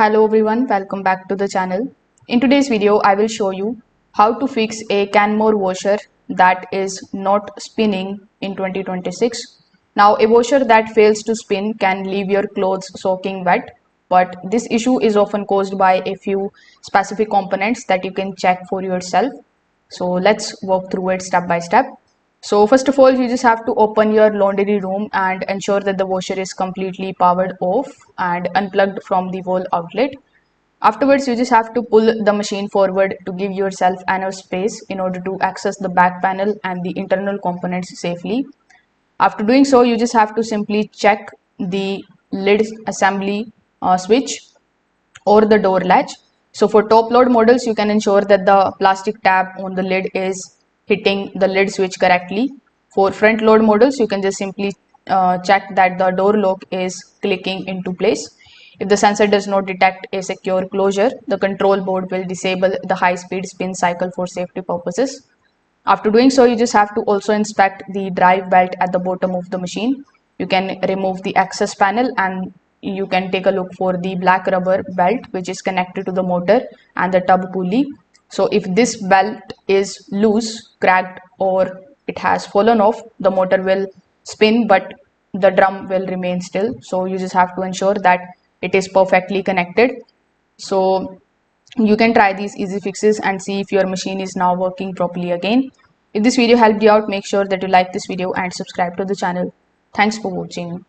Hello everyone, welcome back to the channel. In today's video, I will show you how to fix a Kenmore washer that is not spinning in 2026. Now, a washer that fails to spin can leave your clothes soaking wet, but this issue is often caused by a few specific components that you can check for yourself. So let's walk through it step by step. So first of all, you just have to open your laundry room and ensure that the washer is completely powered off and unplugged from the wall outlet. Afterwards, you just have to pull the machine forward to give yourself enough space in order to access the back panel and the internal components safely. After doing so, you just have to simply check the lid assembly switch or the door latch. So for top load models, you can ensure that the plastic tab on the lid is hitting the lid switch correctly. For front load models, you can just simply check that the door lock is clicking into place. If the sensor does not detect a secure closure, the control board will disable the high speed spin cycle for safety purposes. After doing so, you just have to also inspect the drive belt at the bottom of the machine. You can remove the access panel and you can take a look for the black rubber belt which is connected to the motor and the tub pulley. So if this belt is loose, cracked, or it has fallen off, the motor will spin but the drum will remain still. So you just have to ensure that it is perfectly connected. So you can try these easy fixes and see if your machine is now working properly again. If this video helped you out, make sure that you like this video and subscribe to the channel. Thanks for watching.